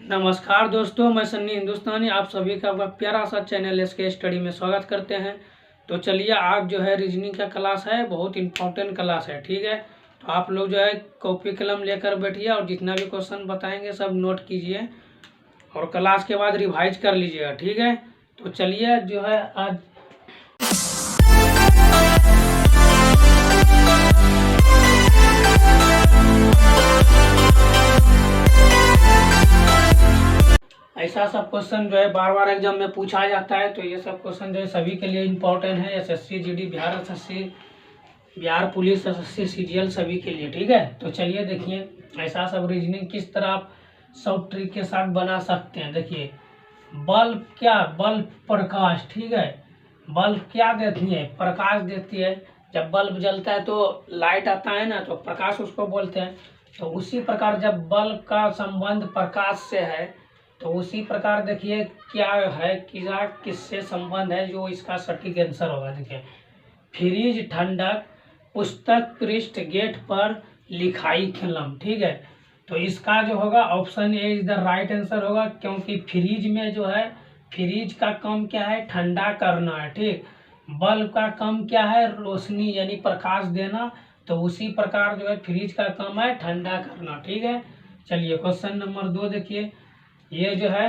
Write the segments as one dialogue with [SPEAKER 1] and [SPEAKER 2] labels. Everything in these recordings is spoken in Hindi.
[SPEAKER 1] नमस्कार दोस्तों, मैं सन्नी हिंदुस्तानी आप सभी का प्यारा सा चैनल एसके स्टडी में स्वागत करते हैं। तो चलिए, आज जो है रीजनिंग का क्लास है, बहुत इंपॉर्टेंट क्लास है। ठीक है, तो आप लोग जो है कॉपी कलम लेकर बैठिए और जितना भी क्वेश्चन बताएंगे सब नोट कीजिए और क्लास के बाद रिवाइज कर लीजिएगा। ठीक है, तो चलिए जो है आज ऐसा सब क्वेश्चन जो है बार बार एग्जाम में पूछा जाता है। तो ये सब क्वेश्चन जो है सभी के लिए इम्पोर्टेंट है। SSC GD, Bihar SSC, Bihar police, SSC CGL सभी के लिए। ठीक है, तो चलिए देखिए ऐसा सब रीजनिंग किस तरह आप सब ट्रिक के साथ बना सकते हैं। देखिए, बल्ब क्या, बल्ब प्रकाश। ठीक है, बल्ब क्या देती है, प्रकाश देती है। जब बल्ब जलता है तो लाइट आता है ना, तो प्रकाश उसको बोलते हैं। तो उसी प्रकार जब बल्ब का संबंध प्रकाश से है, तो उसी प्रकार देखिए क्या है, किससे संबंध है, जो इसका सटीक आंसर होगा। देखिए, फ्रिज ठंडक, पुस्तक पृष्ठ, गेट पर लिखाई कलम। ठीक है, तो इसका जो होगा option A is the right answer होगा, क्योंकि फ्रिज में जो है, फ्रिज का काम क्या है, ठंडा करना है। ठीक, बल्ब का काम क्या है, रोशनी यानी प्रकाश देना। तो उसी प्रकार जो है फ्रिज का काम है ठंडा करना। ठीक है, चलिए क्वेश्चन नंबर 2 देखिए। ये जो है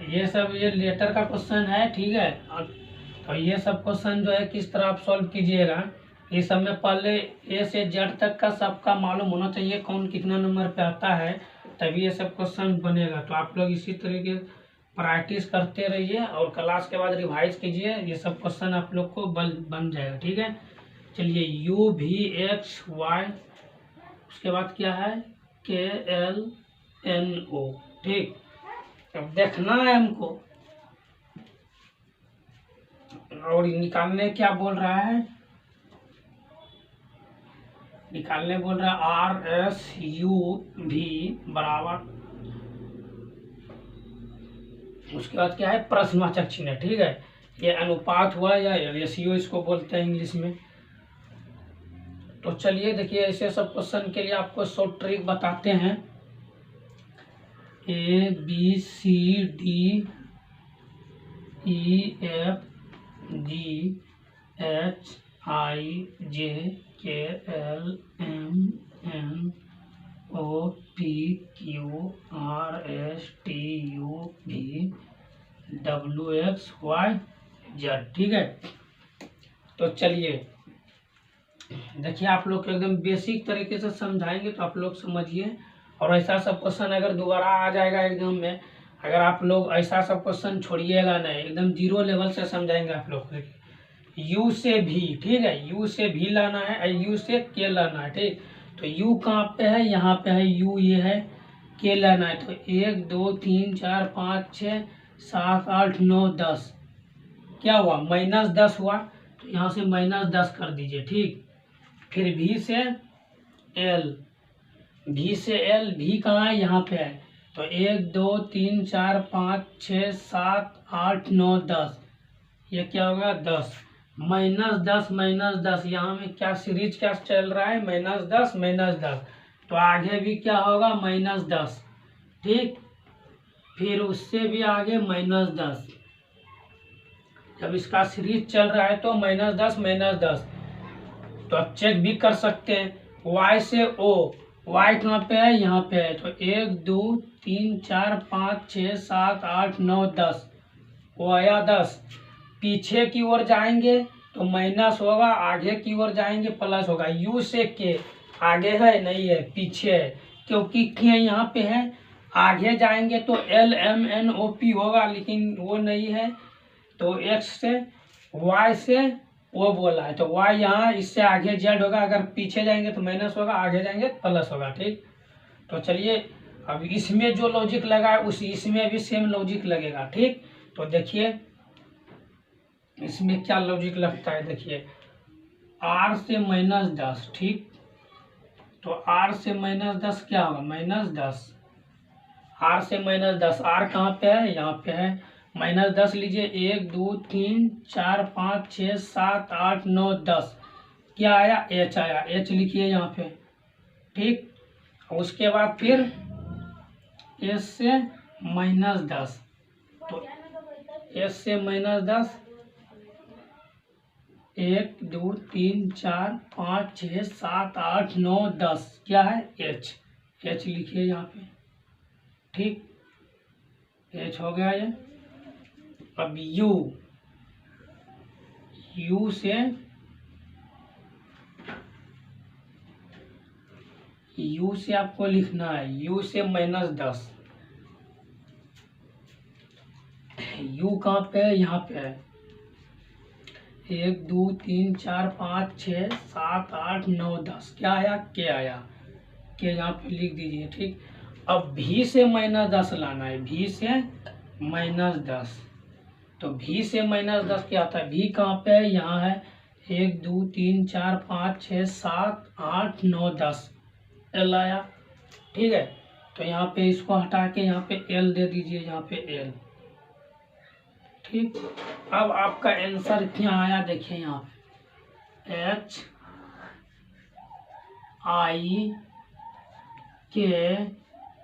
[SPEAKER 1] ये सब ये लेटर का क्वेश्चन है। ठीक है, तो ये सब क्वेश्चन जो है किस तरह आप सॉल्व कीजिएगा, ये सब में पहले ए से जेड तक का सबका मालूम होना चाहिए, कौन कितना नंबर पे आता है, तभी ये सब क्वेश्चन बनेगा। तो आप लोग इसी तरीके प्रैक्टिस करते रहिए और क्लास के बाद रिवाइज कीजिए, ये सब क्वेश्चन आप लोग को बन जाएगा। ठीक है, चलिए यू वी एक्स वाई, उसके बाद क्या है के एल एन ओ। ठीक, अब देखना है हमको और निकालने क्या बोल रहा है, निकालने बोल रहा है आर एस यू भी बराबर, उसके बाद क्या है प्रश्नवाचक चिन्ह। ठीक है, ये अनुपात हुआ या रेशियो इसको बोलते हैं इंग्लिश में। तो चलिए देखिए, ऐसे सब क्वेश्चन के लिए आपको शॉर्ट ट्रिक बताते हैं। A B C D E F G H I J K L M N O P Q R S T U V W X Y Z. ठीक है, तो चलिए देखिए, आप लोग को एकदम बेसिक तरीके से समझाएंगे तो आप लोग समझिए। और ऐसा सब क्वेश्चन अगर दोबारा आ जाएगा एग्जाम में, अगर आप लोग ऐसा सब क्वेश्चन छोड़िएगा नहीं, एकदम जीरो लेवल से समझाएंगे आप लोग। देखिए, यू से भी, ठीक है, यू से भी लाना है, यू से के लाना है। ठीक, तो यू कहाँ पे है, यहाँ पे है यू, ये है, के लाना है। तो 1 2 3 4 5 6 7 8 9 10, क्या हुआ -10 हुआ, तो यहाँ से -10 कर दीजिए। ठीक, फिर भी से एल, भी से एल, भी कहाँ है, यहाँ पे है। तो 1 2 3 4 5 6 7 8 9 10, ये क्या होगा 10, -10 यहाँ में क्या सीरीज क्या चल रहा है, -10 तो आगे भी क्या होगा -10। ठीक, फिर उससे भी आगे -10, जब इसका सीरीज चल रहा है तो -10 तो आप चेक भी कर सकते हैं। y से o, y कहाँ पे है, यहाँ पे है। तो 1 2 3 4 5 6 7 8 9 10, वो आया 10। पीछे की ओर जाएंगे तो माइनस होगा, आगे की ओर जाएंगे प्लस होगा। u से के आगे है नहीं है, पीछे है, क्योंकि के यहाँ पे है। आगे जाएंगे तो L M N O P होगा, लेकिन वो नहीं है। तो x से y से वो बोला है, तो y यहाँ, इससे आगे जेड होगा, अगर पीछे जाएंगे तो माइनस होगा, आगे जाएंगे प्लस होगा। ठीक, तो चलिए अब इसमें जो लॉजिक लगा है उसी इसमें भी सेम लॉजिक लगेगा। ठीक, तो देखिए इसमें क्या लॉजिक लगता है। देखिए, r से -10, ठीक, तो r से -10 क्या होगा, -10, r से -10, r कहाँ पे है, यहाँ पे है, -10 लीजिए। 1 2 3 4 5 6 7 8 9 10, क्या आया, h आया, h लिखिए यहाँ पे। ठीक, उसके बाद फिर एस से -10, तो एस से -10, 1 2 3 4 5 6 7 8 9 10 क्या है एच, एच लिखिए यहाँ पे, ठीक, एच हो गया ये। अब यू, यू से आपको लिखना है यू से -10, यू कहाँ पे है, यहाँ पे है, 1 2 3 4 5 6 7 8 9 10 क्या आया, के आया, के यहाँ पे लिख दीजिए, ठीक। अब भी से -10 लाना है, भी से -10, तो भी से -10 क्या आता है, भी कहाँ पे है, यहाँ है, 1 2 3 4 5 6 7 8 9 10 एल आया, ठीक है। तो यहाँ पे इसको हटा के यहाँ पे एल दे दीजिए, यहाँ पे एल, ठीक। अब आपका आंसर क्या आया देखिए, यहाँ पे एच आई के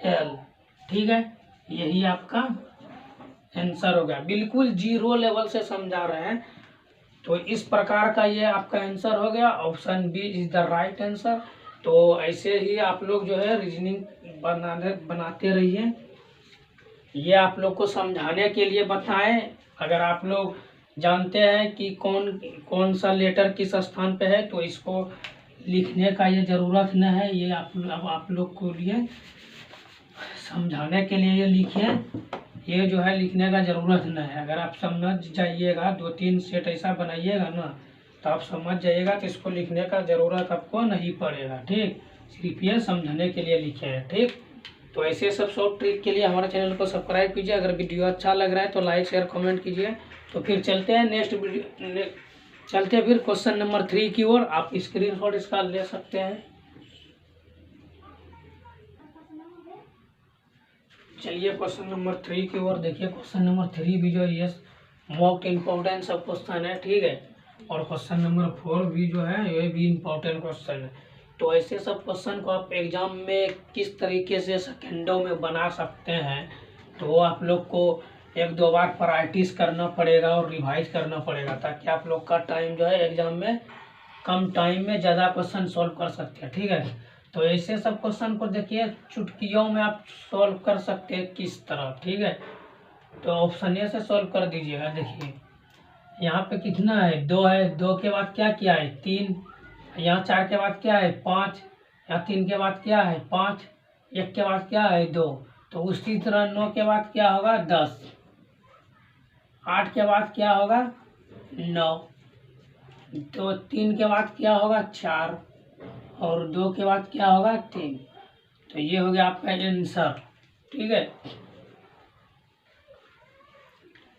[SPEAKER 1] एल, ठीक है, यही आपका आंसर हो गया। बिल्कुल जीरो लेवल से समझा रहे हैं, तो इस प्रकार का ये आपका आंसर हो गया। Option B is the right answer. तो ऐसे ही आप लोग जो है रीजनिंग बनाते रहिए, ये आप लोग को समझाने के लिए बताएं। अगर आप लोग जानते हैं कि कौन कौन सा लेटर किस स्थान पे है, तो इसको लिखने का ये ज़रूरत न है, ये आप लोग को लिए समझाने के लिए ये लिखिए, ये जो है लिखने का ज़रूरत न है। अगर आप समझ जाइएगा, 2-3 सेट ऐसा बनाइएगा ना, तो आप समझ जाइएगा, तो इसको लिखने का ज़रूरत आपको नहीं पड़ेगा, ठीक। सिर्फ ये समझाने के लिए लिखे हैं, ठीक। तो ऐसे सब शॉर्ट ट्रिक के लिए हमारे चैनल को सब्सक्राइब कीजिए। अगर वीडियो अच्छा लग रहा है तो लाइक शेयर कमेंट कीजिए। तो फिर चलते हैं नेक्स्ट वीडियो, चलते हैं फिर क्वेश्चन नंबर 3 की ओर। आप स्क्रीनशॉट इसका ले सकते हैं। चलिए क्वेश्चन नंबर 3 की ओर देखिए। क्वेश्चन नंबर 3 भी जो है ये मोस्ट इम्पोर्टेंट सब क्वेश्चन है, ठीक है। और क्वेश्चन नंबर 4 भी जो है ये भी इम्पोर्टेंट क्वेश्चन है। तो ऐसे सब क्वेश्चन को आप एग्जाम में किस तरीके से सेकेंडों में बना सकते हैं, तो वो आप लोग को 1-2 बार प्रैक्टिस करना पड़ेगा और रिवाइज करना पड़ेगा, ताकि आप लोग का टाइम जो है एग्जाम में कम टाइम में ज़्यादा क्वेश्चन सॉल्व कर सकते हैं, ठीक है। तो ऐसे सब क्वेश्चन को देखिए चुटकियों में आप सॉल्व कर सकते हैं किस तरह, ठीक है। तो ऑप्शन ए से सॉल्व कर दीजिएगा। देखिए यहाँ पे कितना है, 2 है, 2 के बाद क्या किया है 3, यहाँ 4 के बाद क्या है 5, यहाँ 3 के बाद क्या है 5, 1 के बाद क्या है 2, तो उसी तरह 9 के बाद क्या होगा 10, 8 के बाद क्या होगा 9, तो 3 के बाद क्या होगा 4, और 2 के बाद क्या होगा 3। तो ये हो गया आपका आंसर, ठीक है।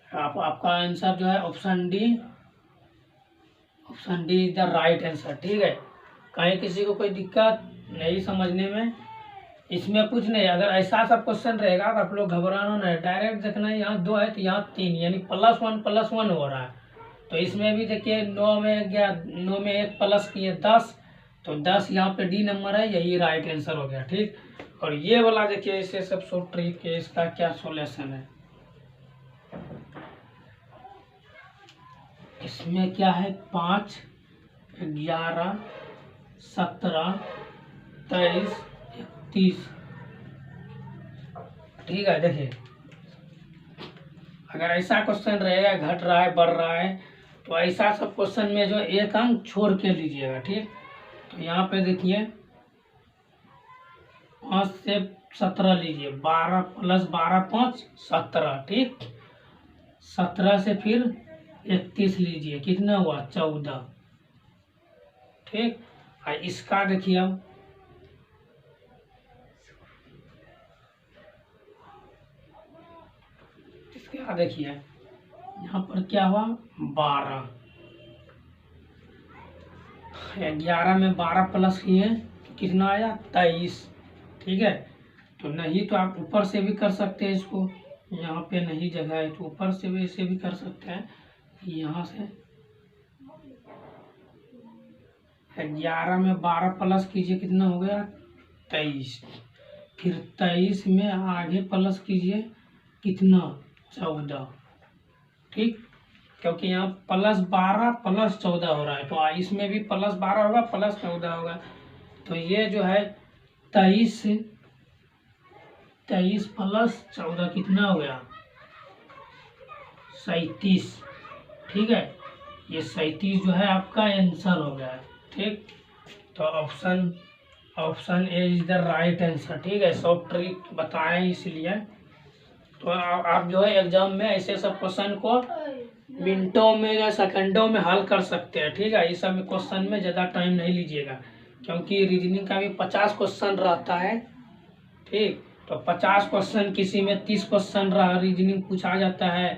[SPEAKER 1] आपका आंसर जो है option D is the right answer, ठीक है। कहीं किसी को कोई दिक्कत नहीं समझने में, इसमें कुछ नहीं। अगर ऐसा सब क्वेश्चन रहेगा तो आप लोग घबराना नहीं, डायरेक्ट देखना है यहाँ 2 है तो यहाँ 3, यानी +1 हो रहा है। तो इसमें भी देखिए 9 में गया, 9 में 1 प्लस किए 10, तो 10 यहाँ पे डी नंबर है, यही राइट आंसर हो गया, ठीक। और ये वाला देखिए इसे सब शॉर्ट ट्रिक के इसका क्या सॉल्यूशन है। इसमें क्या है 5 11 17 23 31, ठीक है। देखिए अगर ऐसा क्वेश्चन रहेगा घट रहा है बढ़ रहा है, तो ऐसा सब क्वेश्चन में जो 1 अंक छोड़ के लीजिएगा, ठीक। तो यहाँ पे देखिए 5 से 17 लीजिए, 12 + 12 5 17, ठीक। 17 से फिर 31 लीजिए, कितना हुआ 14, ठीक। और इसका देखिए अब इसका देखिए यहाँ पर क्या हुआ 12, 11 में 12 प्लस किए तो कितना आया 23, ठीक है। तो नहीं तो आप ऊपर से भी कर सकते हैं इसको, यहाँ पे नहीं जगह है तो ऊपर से भी इसे भी कर सकते हैं। यहाँ से 11 में 12 प्लस कीजिए, कितना हो गया 23, फिर 23 में आगे प्लस कीजिए कितना 14, ठीक, क्योंकि यहाँ +12 +14 हो रहा है, तो इसमें भी +12 होगा +14 होगा। तो ये जो है 23 + 14 कितना हो गया 37, ठीक है। ये 37 जो है आपका आंसर हो गया है, ठीक। तो option A is the right answer, ठीक है। शॉर्ट ट्रिक बताएं इसलिए। तो आप जो है एग्जाम में ऐसे सब क्वेश्चन को मिनटों में या सेकंडों में हल कर सकते हैं, ठीक है। इस सब क्वेश्चन में ज़्यादा टाइम नहीं लीजिएगा, क्योंकि रीजनिंग का भी 50 क्वेश्चन रहता है, ठीक। तो 50 क्वेश्चन, किसी में 30 क्वेश्चन रहा रीजनिंग पूछा जाता है,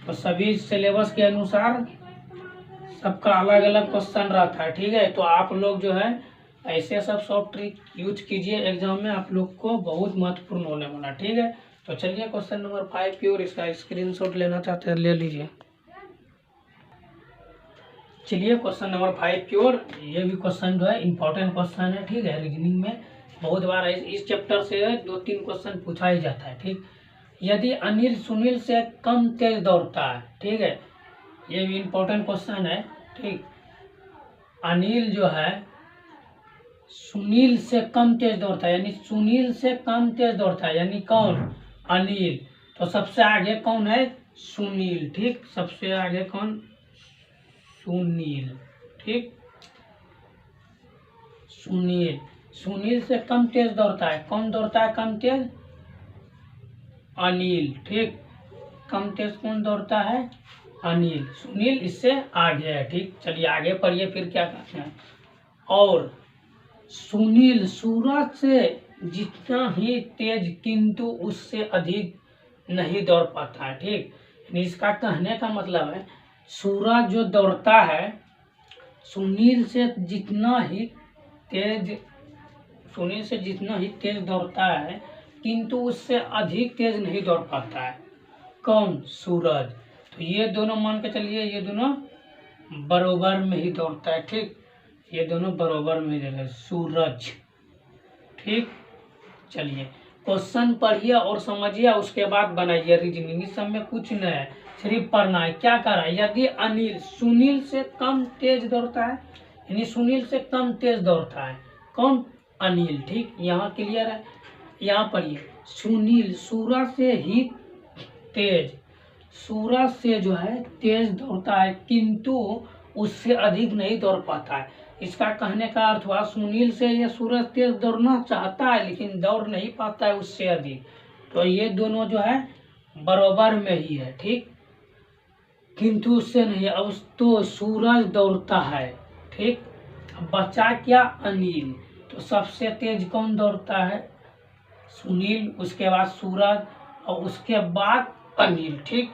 [SPEAKER 1] तो सभी सिलेबस के अनुसार सबका अलग अलग क्वेश्चन रहता है, ठीक है। तो आप लोग जो है ऐसे सब शॉर्ट ट्रिक यूज कीजिए, एग्जाम में आप लोग को बहुत महत्वपूर्ण होने वाला, ठीक है। तो चलिए क्वेश्चन नंबर 5 प्योर, इसका स्क्रीनशॉट लेना चाहते हैं ले लीजिए। चलिए क्वेश्चन नंबर 5 प्योर, ये भी क्वेश्चन जो है इंपॉर्टेंट क्वेश्चन है, ठीक है। रीजनिंग में बहुत बार इस चैप्टर से 2-3 क्वेश्चन पूछा ही जाता है, ठीक। यदि अनिल सुनील से कम तेज दौड़ता है, ठीक है, ये भी इंपॉर्टेंट क्वेश्चन है, ठीक। अनिल जो है सुनील से कम तेज दौड़ता है, यानी सुनील से कम तेज दौड़ता है, यानी कौन अनिल। तो सबसे आगे कौन है सुनील, ठीक, सबसे आगे कौन सुनील, ठीक। सुनील से कम तेज दौड़ता है, कौन दौड़ता है कम तेज अनिल, ठीक। कम तेज कौन दौड़ता है अनिल, सुनील इससे आगे है, ठीक। चलिए आगे पढ़िए फिर क्या कहते हैं। और सुनील सूरज से जितना ही तेज किंतु उससे अधिक नहीं दौड़ पाता है, ठीक। इसका कहने का मतलब है सूरज जो दौड़ता है सुनील से जितना ही तेज दौड़ता है, किंतु उससे अधिक तेज नहीं दौड़ पाता है, कौन सूरज। तो ये दोनों मान के चलिए, ये दोनों बराबर में ही दौड़ता है, ठीक, ये दोनों बराबर में ही सूरज, ठीक। चलिए क्वेश्चन पढ़िए और समझिए, उसके बाद बनाइए रीजनिंग। इस सब में कुछ नहीं है, सिर्फ पढ़ना है। क्या कर रहा है, यदि अनिल सुनील से कम तेज दौड़ता है, यानी सुनील से कम तेज दौड़ता है, कौन अनिल, ठीक। यहाँ क्लियर है। यहाँ पढ़िए सुनील सूरज से ही तेज, सूरज से जो है तेज दौड़ता है, किंतु उससे अधिक नहीं दौड़ पाता है। इसका कहने का अर्थ हुआ सुनील से ये सूरज तेज दौड़ना चाहता है, लेकिन दौड़ नहीं पाता है उससे अधिक। तो ये दोनों जो है बराबर में ही है, ठीक, किंतु उससे नहीं। अब तो सूरज दौड़ता है, ठीक। बचा क्या अनिल, तो सबसे तेज कौन दौड़ता है सुनील, उसके बाद सूरज और उसके बाद अनिल, ठीक।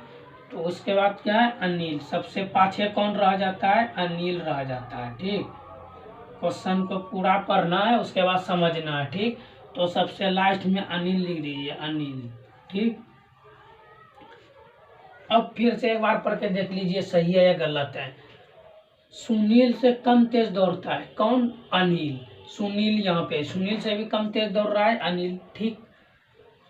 [SPEAKER 1] तो उसके बाद क्या है अनिल, सबसे पाछे कौन रह जाता है अनिल रह जाता है, ठीक। क्वेश्चन को पूरा पढ़ना है, उसके बाद समझना है, ठीक। तो सबसे लास्ट में अनिल लिख दीजिए, अनिल, ठीक। अब फिर से एक बार पढ़ के देख लीजिए सही है या गलत है। सुनील से कम तेज दौड़ता है, कौन अनिल, सुनील, यहाँ पे सुनील से भी कम तेज दौड़ रहा है अनिल, ठीक।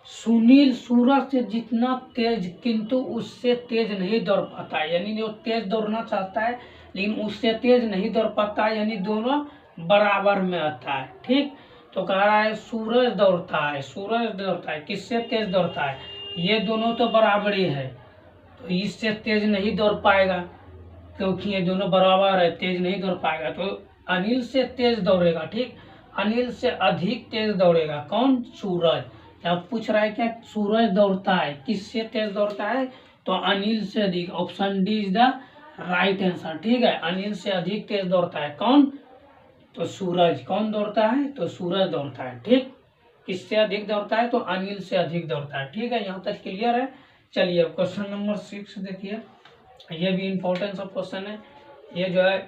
[SPEAKER 1] सुनील सूरज से जितना तेज किंतु उससे तेज नहीं दौड़ पाता है, यानी जो तेज दौड़ना चाहता है लेकिन उससे तेज नहीं दौड़ पाता है, यानी दोनों बराबर में आता है, ठीक। तो कह रहा है सूरज दौड़ता है, किससे तेज दौड़ता है, ये दोनों तो बराबरी है, तो इससे तेज नहीं दौड़ पाएगा, क्योंकि ये दोनों बराबर है, तेज नहीं दौड़ पाएगा। तो अनिल से तेज दौड़ेगा, ठीक, अनिल से अधिक तेज दौड़ेगा, कौन सूरज। अब पूछ रहा है क्या सूरज दौड़ता है, किससे तेज दौड़ता है, तो अनिल से अधिक। Option D is the right answer, ठीक है। अनिल से अधिक तेज दौड़ता है कौन, तो सूरज। कौन दौड़ता है, तो सूरज दौड़ता है, ठीक। किससे अधिक दौड़ता है, तो अनिल से अधिक दौड़ता है, ठीक है। यहाँ तक क्लियर है। चलिए क्वेश्चन नंबर 6 देखिए, ये भी इम्पोर्टेंट सब क्वेश्चन है। ये जो है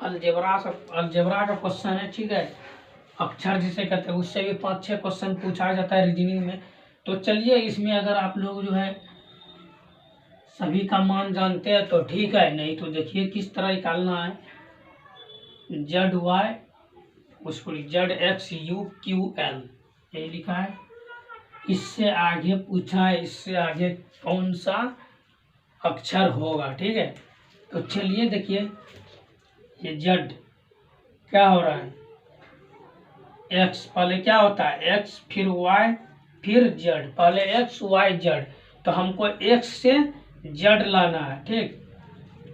[SPEAKER 1] अलजेब्रा का क्वेश्चन है, ठीक है। अक्षर जिसे कहते हैं, उससे भी 5-6 क्वेश्चन पूछा जाता है रीजनिंग में। तो चलिए इसमें अगर आप लोग जो है सभी का मान जानते हैं तो ठीक है, नहीं तो देखिए किस तरह निकालना है। ZY उसको ZXUQL, ये लिखा है। इससे आगे पूछा है, इससे आगे कौन सा अक्षर होगा, ठीक है। तो चलिए देखिए, ये जेड क्या हो रहा है, एक्स पहले क्या होता है, एक्स फिर वाई फिर जेड, पहले एक्स वाई जेड। तो हमको एक्स से जेड लाना है, ठीक।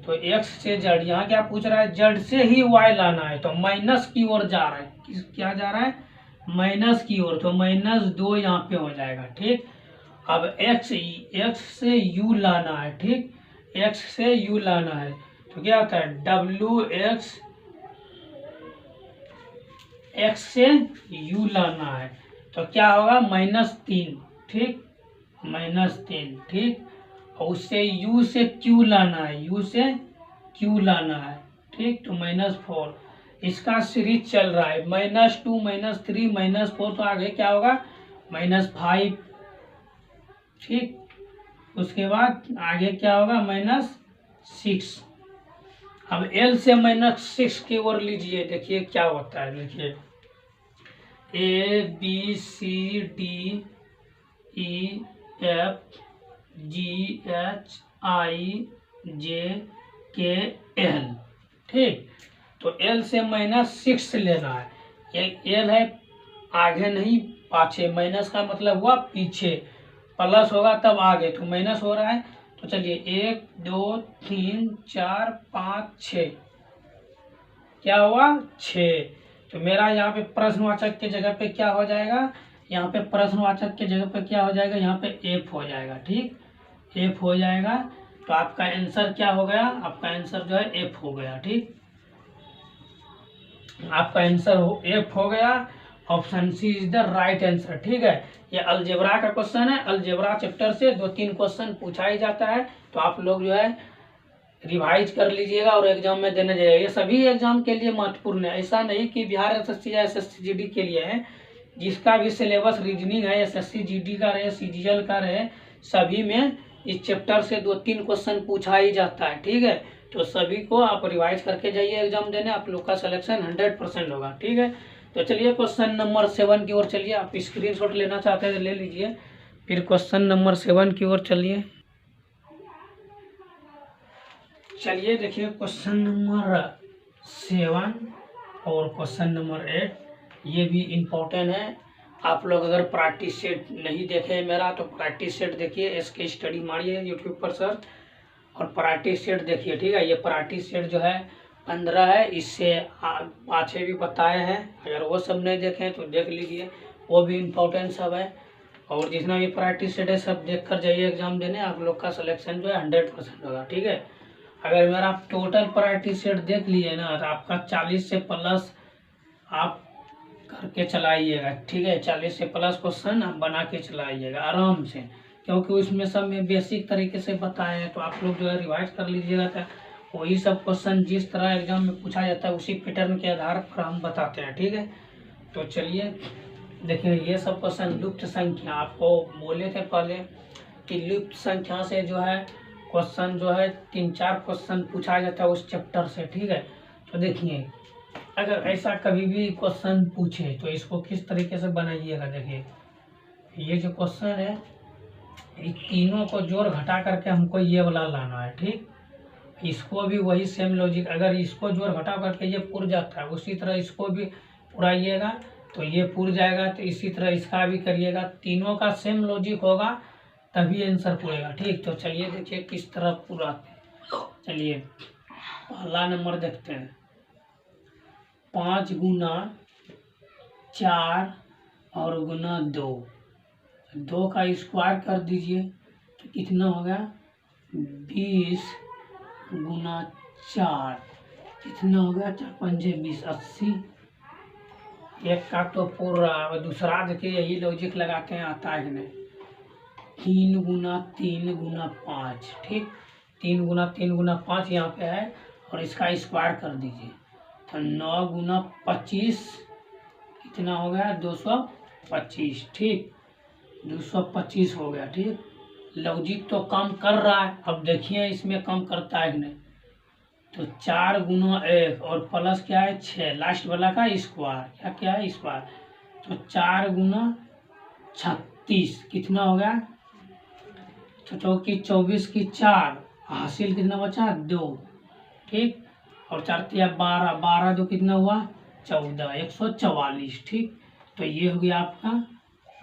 [SPEAKER 1] तो एक्स से जेड, यहाँ क्या पूछ रहा है, जेड से ही वाई लाना है, तो माइनस की ओर जा रहा है। क्या जा रहा है, माइनस की ओर, तो -2 यहाँ पे हो जाएगा, ठीक। अब एक्स से यू लाना है, ठीक, एक्स से यू लाना है, तो क्या होता है, डब्ल्यू एक्स से यू लाना है, तो क्या होगा, -3, ठीक, -3, ठीक। और उससे यू से क्यू लाना है, यू से क्यू लाना है, ठीक, तो -4। इसका सीरीज चल रहा है, -2 -3 -4, तो आगे क्या होगा, -5, ठीक। उसके बाद आगे क्या होगा, -6। अब एल से -6 की ओर लीजिए, देखिए क्या होता है, देखिए ABCDEFGHIJKL, ठीक। तो एल से -6 लेना है, ये एल है आगे नहीं पाछे, माइनस का मतलब हुआ पीछे, प्लस होगा तब आगे, तो माइनस हो रहा है। तो चलिए 1 2 3 4 5 6, क्या हुआ, 6। तो मेरा यहाँ पे प्रश्नवाचक के जगह पे क्या हो जाएगा, यहाँ पे प्रश्नवाचक के जगह पे क्या हो जाएगा, यहाँ पे एफ हो जाएगा, ठीक, एफ हो जाएगा। तो आपका आंसर क्या हो गया, आपका आंसर जो है एफ हो गया, ठीक, आपका आंसर एफ हो गया। Option C is the right answer, ठीक है। ये अलजेब्रा का क्वेश्चन है, अलजेब्रा चैप्टर से 2-3 क्वेश्चन पूछा ही जाता है, तो आप लोग जो है रिवाइज कर लीजिएगा और एग्जाम में देने जाइएगा। ये सभी एग्जाम के लिए महत्वपूर्ण है, ऐसा नहीं कि बिहार एसएससी या एसएससी जीडी के लिए है, जिसका भी सिलेबस रीजनिंग है, एसएससी जीडी का रहे, सीजीएल का रहे, सभी में इस चैप्टर से 2-3 क्वेश्चन पूछा ही जाता है, ठीक है। तो सभी को आप रिवाइज करके जाइए एग्जाम देने, आप लोग का सिलेक्शन 100% होगा, ठीक है। तो चलिए क्वेश्चन नंबर 7 की ओर चलिए, आप स्क्रीनशॉट लेना चाहते हैं तो ले लीजिए, फिर क्वेश्चन नंबर 7 की ओर चलिए। चलिए देखिए क्वेश्चन नंबर 7 और क्वेश्चन नंबर 8, ये भी इम्पोर्टेंट है। आप लोग अगर प्रैक्टिस सेट नहीं देखे मेरा, तो प्रैक्टिस सेट देखिए, इसके स्टडी मारिए यूट्यूब पर सर्च और प्रैक्टिस सेट देखिए, ठीक है। ये प्रैक्टिस सेट जो है 15 है, इससे पाछे भी बताए हैं, अगर वो सब नहीं देखें तो देख लीजिए, वो भी इम्पोर्टेंट सब है। और जितना भी प्रैक्टिस सेट है सब देख कर जाइए एग्जाम देने, आप लोग का सिलेक्शन जो है 100% होगा, ठीक है। अगर मेरा आप टोटल प्रैक्टिस सेट देख लिए ना, तो आपका 40 से प्लस आप करके चलाइएगा, ठीक है। 40 से प्लस क्वेश्चन आप बना के चलाइएगा आराम से, क्योंकि उसमें सब में बेसिक तरीके से बताए हैं, तो आप लोग जो है रिवाइज कर लीजिएगा। था वही सब क्वेश्चन जिस तरह एग्जाम में पूछा जाता है उसी पैटर्न के आधार पर हम बताते हैं, ठीक है। तो चलिए देखिए, ये सब क्वेश्चन लुप्त संख्या, आपको बोले थे पहले कि लुप्त संख्या से जो है क्वेश्चन जो है 3-4 क्वेश्चन पूछा जाता है उस चैप्टर से, ठीक है। तो देखिए अगर ऐसा कभी भी क्वेश्चन पूछे तो इसको किस तरीके से बनाइएगा, देखिए ये जो क्वेश्चन है, इन तीनों को जोड़ घटा करके हमको ये वाला लाना है, ठीक। इसको भी वही सेम लॉजिक, अगर इसको जोड़ घटा करके ये पुर जाता है, उसी तरह इसको भी पुराइएगा तो ये पुर जाएगा, तो इसी तरह इसका भी करिएगा, तीनों का सेम लॉजिक होगा तभी आंसर पूरेगा, ठीक। तो चलिए देखिए किस तरह पुराते हैं। चलिए पहला नंबर देखते हैं, 5 गुना 4 और गुना 2 का स्क्वायर कर दीजिए, तो कितना होगा, 20 गुना 4, कितना होगा, 4×5 20, 80। एक का तो पूरा, दूसरा देखिए यही लॉजिक लगाते हैं, आता है कि नहीं, 3 गुना 3 गुना 5, ठीक, 3 गुना 3 गुना 5 यहाँ पे है, और इसका स्क्वायर कर दीजिए, तो 9 गुना 25 कितना हो गया, 225, ठीक, 225 हो गया, ठीक। लॉजिक तो कम कर रहा है, अब देखिए इसमें कम करता है कि नहीं, तो 4 गुना 1 और प्लस क्या है 6, लास्ट वाला का स्क्वायर, क्या क्या है स्क्वायर, तो 4 गुना 36 कितना हो गया, तो चौकी 24 की 4, हासिल कितना बचा 2, ठीक। और 4 तिया 12, 12 दो कितना हुआ 14, 144, ठीक। तो ये हो गया आपका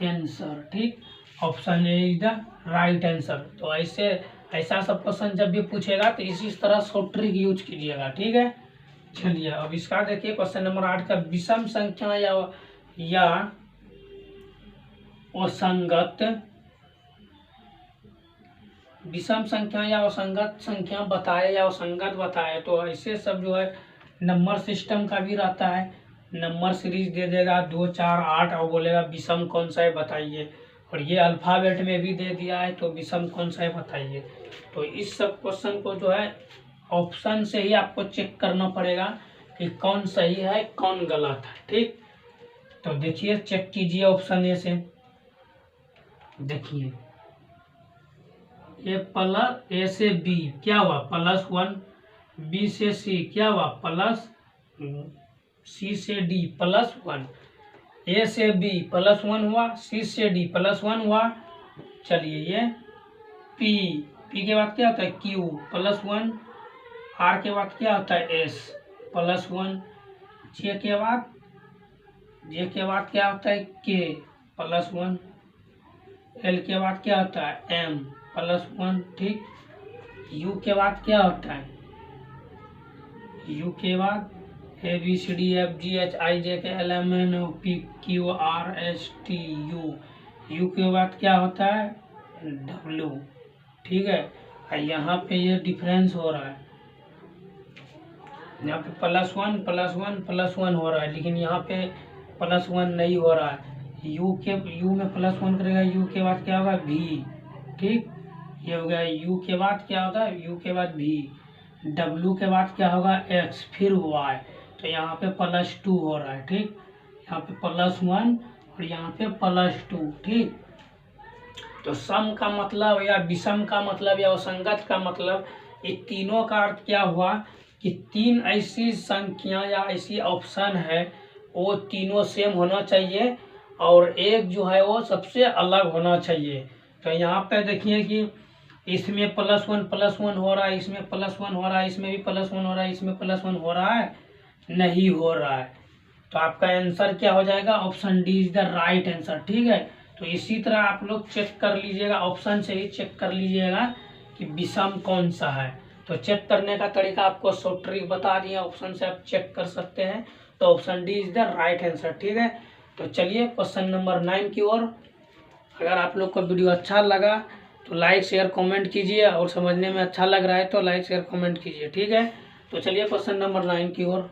[SPEAKER 1] आंसर, ठीक। Option A is the right answer. तो ऐसा सब क्वेश्चन जब भी पूछेगा तो इसी तरह शॉर्ट ट्रिक यूज कीजिएगा, ठीक है। चलिए अब इसका देखिए क्वेश्चन नंबर 8 का विषम संख्या या असंगत, विषम संख्या या असंगत संख्या बताए या असंगत बताए। तो ऐसे सब जो है नंबर सिस्टम का भी रहता है, नंबर सीरीज दे देगा 2, 4, 8 और बोलेगा विषम कौन सा है बताइए। और ये अल्फाबेट में भी दे दिया है तो विषम कौन सा है बताइए। तो इस सब क्वेश्चन को जो है ऑप्शन से ही आपको चेक करना पड़ेगा कि कौन सही है कौन गलत है, ठीक। तो देखिए चेक कीजिए ऑप्शन ए से, देखिए ए से बी क्या हुआ +1, बी से सी क्या हुआ प्लस, सी से डी +1, ए से बी +1 हुआ, सी से डी +1 हुआ। चलिए ये पी के बाद क्या होता है क्यू +1, आर के बाद क्या होता है एस +1, जे के बाद क्या होता है के +1, एल के बाद क्या होता है एम +1, ठीक। यू के बाद क्या होता है, यू के बाद ABCDFGHIJKLMNOPQRSTU, यू के बाद क्या होता है W, ठीक है। यहाँ पे ये डिफरेंस हो रहा है, यहाँ पे +1 हो रहा है, लेकिन यहाँ पे +1 नहीं हो रहा है। यू में +1 करेगा, यू के बाद क्या होगा भी, ठीक। ये हो गया यू के बाद क्या होगा, यू के बाद भी, W के बाद क्या होगा X फिर Y, तो यहाँ पे +2 हो रहा है, ठीक। यहाँ पे +1 और यहाँ पे +2, ठीक। तो सम का मतलब या विषम का मतलब या असंगत का मतलब, ये तीनों का अर्थ क्या हुआ कि 3 ऐसी संख्या या ऐसी ऑप्शन है वो तीनों सेम होना चाहिए और एक जो है वो सबसे अलग होना चाहिए। तो यहाँ पे देखिए कि इसमें +1 हो रहा है, इसमें +1 हो रहा है, इसमें भी +1 हो रहा है, इसमें +1 हो रहा है नहीं हो रहा है। तो आपका आंसर क्या हो जाएगा, option D is the right answer, ठीक है। तो इसी तरह आप लोग चेक कर लीजिएगा, ऑप्शन से ही चेक कर लीजिएगा कि विषम कौन सा है। तो चेक करने का तरीका आपको शॉर्ट ट्रिक बता दिया, ऑप्शन से आप चेक कर सकते हैं। तो option D is the right answer, ठीक है। तो चलिए क्वेश्चन नंबर 9 की ओर। अगर आप लोग को वीडियो अच्छा लगा तो लाइक शेयर कमेंट कीजिए, और समझने में अच्छा लग रहा है तो लाइक शेयर कमेंट कीजिए, ठीक है। तो चलिए क्वेश्चन नंबर 9 की ओर।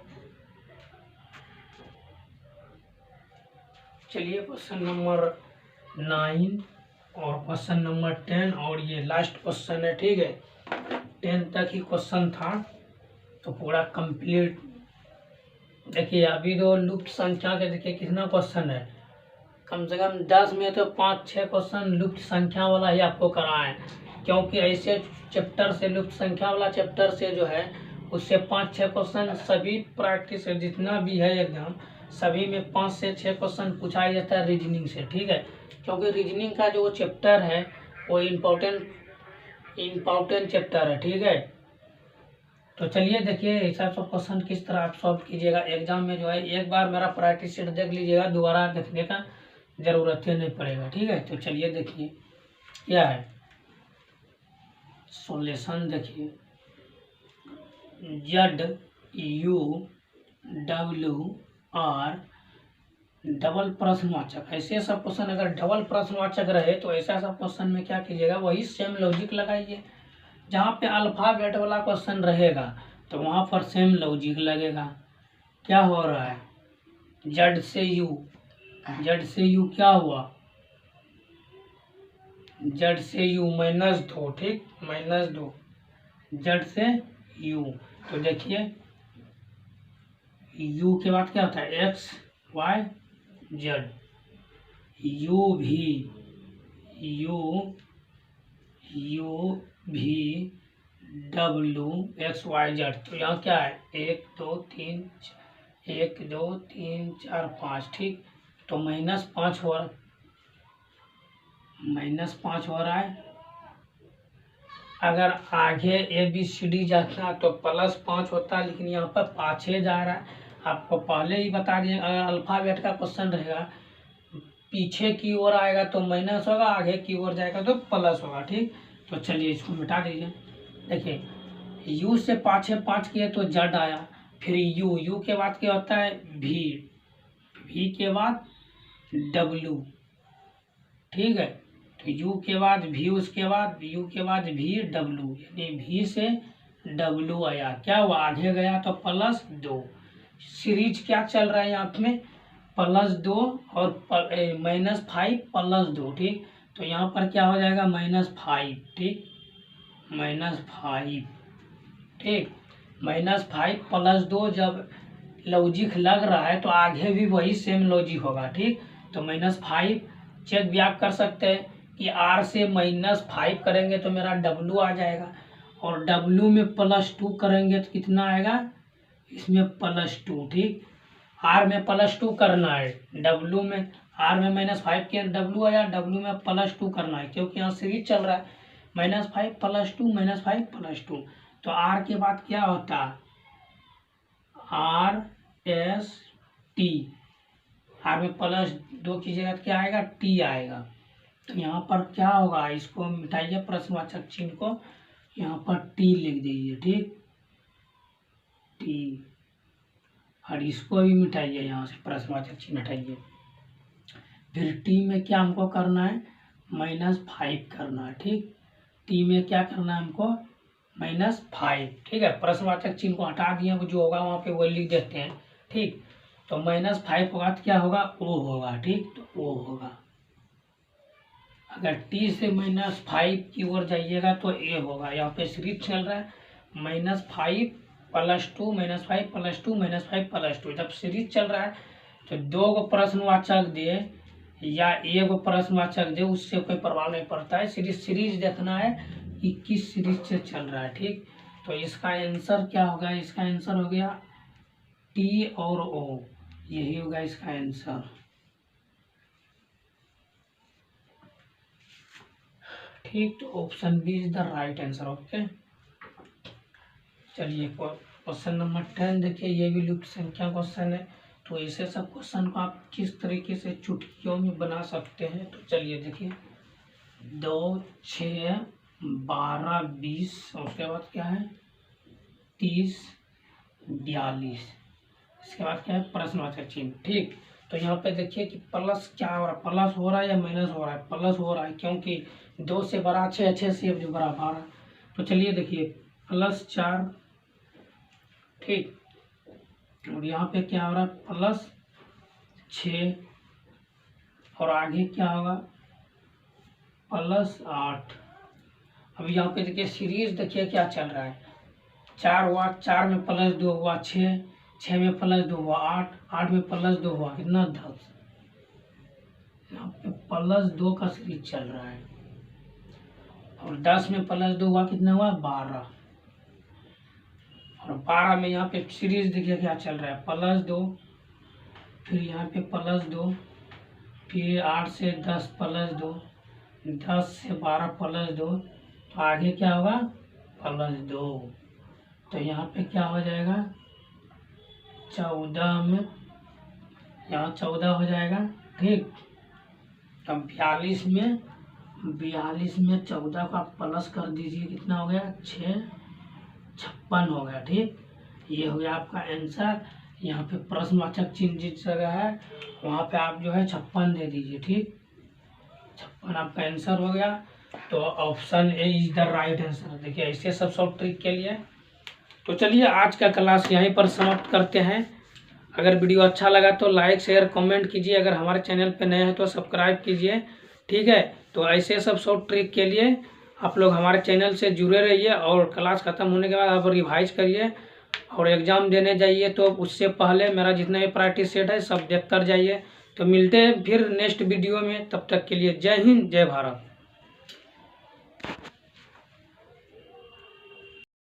[SPEAKER 1] चलिए क्वेश्चन नंबर 9 और क्वेश्चन नंबर 10 और ये लास्ट क्वेश्चन है, ठीक है। 10 तक ही क्वेश्चन था तो पूरा कंप्लीट। देखिए अभी तो लुप्त संख्या के देखिए कितना क्वेश्चन है, कम से कम 10 में तो 5-6 क्वेश्चन लुप्त संख्या वाला ही आपको कराए, क्योंकि ऐसे चैप्टर से लुप्त संख्या वाला चैप्टर से जो है उससे 5-6 क्वेश्चन सभी प्रैक्टिस जितना भी है एग्जाम सभी में 5 से 6 क्वेश्चन पूछा जाता है रीजनिंग से, ठीक है। क्योंकि रीजनिंग का जो चैप्टर है वो इम्पोर्टेंट चैप्टर है, ठीक है। तो चलिए देखिए ऐसा सब क्वेश्चन किस तरह आप सॉल्व कीजिएगा एग्जाम में जो है, एक बार मेरा प्रैक्टिस सेट देख लीजिएगा, दोबारा देखने का जरूरत ही नहीं पड़ेगा, ठीक है। तो चलिए देखिए क्या है सॉल्यूशन, देखिए ZUWR डबल प्रश्नवाचक, ऐसे सब क्वेश्चन अगर डबल प्रश्नवाचक रहे तो ऐसा सब क्वेश्चन में क्या कीजिएगा, वही सेम लॉजिक लगाइए। जहाँ पे अल्फाबेट वाला क्वेश्चन रहेगा तो वहाँ पर सेम लॉजिक लगेगा। क्या हो रहा है जेड से यू क्या हुआ, जेड से यू -2, ठीक -2 जेड से यू। तो देखिए यू के बाद क्या होता है एक्स वाई जेड, यू भी W X Y Z। तो यहाँ क्या है 1 2 3 1 2 3 4 5, ठीक। तो -5 हो रहा, -5 हो रहा है। अगर आगे ABCD जाता तो +5 होता, लेकिन यहाँ पर 5 जा रहा है। आपको पहले ही बता दिए, अगर अल्फ़ाबेट का क्वेश्चन रहेगा पीछे की ओर आएगा तो माइनस होगा, आगे की ओर जाएगा तो प्लस होगा। ठीक, तो चलिए इसको मिटा दीजिए। देखिए U से 5 किए तो Z आया, फिर U के बाद क्या होता है V के बाद W। ठीक है, तो U के बाद V, उसके बाद U के बाद V W, यानी V से W आया, क्या हुआ आगे गया तो +2। सीरीज क्या चल रहा है यहाँ में +2 और -5 +2। ठीक, तो यहाँ पर क्या हो जाएगा -5। ठीक, -5। ठीक, -5 +2 जब लॉजिक लग रहा है तो आगे भी वही सेम लॉजिक होगा। ठीक, तो -5 चेक भी आप कर सकते हैं कि R से -5 करेंगे तो मेरा W आ जाएगा, और W में +2 करेंगे तो कितना आएगा, इसमें +2। ठीक, R में +2 करना है, W में R में -5 के W आया, W में +2 करना है, क्योंकि यहाँ सीरीज चल रहा है -5 +2 -5 +2। तो R के बाद क्या होता है RST, R में +2 की जगह क्या आएगा T आएगा। तो यहाँ पर क्या होगा, इसको मिटाइए प्रश्नवाचक चिन्ह को, यहाँ पर T लिख दीजिए। ठीक, T, और इसको भी मिटाइए, यहाँ से प्रश्नवाचक चिन्ह हटाइए। फिर T में क्या हमको करना है -5 करना है। ठीक, T में क्या करना है हमको -5। ठीक है, प्रश्नवाचक चिन्ह को हटा दिए, जो होगा वहाँ पे वो लिख देते हैं। ठीक, तो -5 होगा तो क्या होगा O होगा। ठीक, तो O होगा। अगर T से -5 की ओर जाइएगा तो A होगा। यहाँ पे सीरीज चल रहा है -5 +2 -5 +2 -5 +2। जब सीरीज चल रहा है तो 2 को प्रश्नवाचक दे या 1 प्रश्नवाचक दे, उससे कोई प्रभाव नहीं पड़ता है। सीरीज देखना है कि किस सीरीज से चल रहा है। ठीक, तो इसका आंसर क्या होगा, इसका आंसर हो गया T और O, यही होगा इसका आंसर। ठीक, तो option B is the right answer. Okay, चलिए क्वेश्चन नंबर 10 देखिए, ये भी लुप्त संख्या क्वेश्चन है। तो ऐसे सब क्वेश्चन को आप किस तरीके से चुटकियों में बना सकते हैं, तो चलिए देखिए 2 6 12 20, उसके बाद क्या है 30 42, इसके बाद क्या है प्रश्नवाचक चिन्ह। ठीक, तो यहाँ पे देखिए कि प्लस क्या हो रहा है, प्लस हो रहा है या माइनस हो रहा है, प्लस हो रहा है, क्योंकि 2 से बड़ा 6, 6 से जो बड़ा 12। तो चलिए देखिए +4। ठीक, और यहाँ पे क्या हो रहा है +6, और आगे क्या होगा +8। अब यहाँ पे देखिए सीरीज देखिए क्या चल रहा है, 4 हुआ, 4 में +2 हुआ 6, 6 में +2 हुआ 8, 8 में +2 हुआ कितना 10। यहाँ पे +2 का सीरीज चल रहा है, और 10 में +2 हुआ कितना हुआ 12, और 12 में यहाँ पे सीरीज देखिए क्या चल रहा है +2, फिर यहाँ पे +2, फिर 8 से 10 +2, 10 से 12 +2, तो आगे क्या होगा +2। तो यहाँ पे क्या हो जाएगा 14 में, यहाँ 14 हो जाएगा। ठीक, अब 42 में 14 को आप प्लस कर दीजिए, कितना हो गया 6 56 हो गया। ठीक, ये हो गया आपका आंसर। यहाँ पे प्रश्नवाचक चिन्ह जिस जगह है वहाँ पे आप जो है 56 दे दीजिए। ठीक, 56 आपका आंसर हो गया। तो option A is the right answer. देखिए ऐसे सब शॉर्ट ट्रिक के लिए। तो चलिए आज का क्लास यहीं पर समाप्त करते हैं। अगर वीडियो अच्छा लगा तो लाइक शेयर कमेंट कीजिए, अगर हमारे चैनल पे नए हैं तो सब्सक्राइब कीजिए। ठीक है, तो ऐसे सब शॉर्ट ट्रिक के लिए आप लोग हमारे चैनल से जुड़े रहिए, और क्लास ख़त्म होने के बाद आप रिवाइज करिए और एग्ज़ाम देने जाइए। तो उससे पहले मेरा जितना भी प्रैक्टिस सेट है सब देख कर जाइए। तो मिलते हैं फिर नेक्स्ट वीडियो में, तब तक के लिए जय हिंद जय भारत।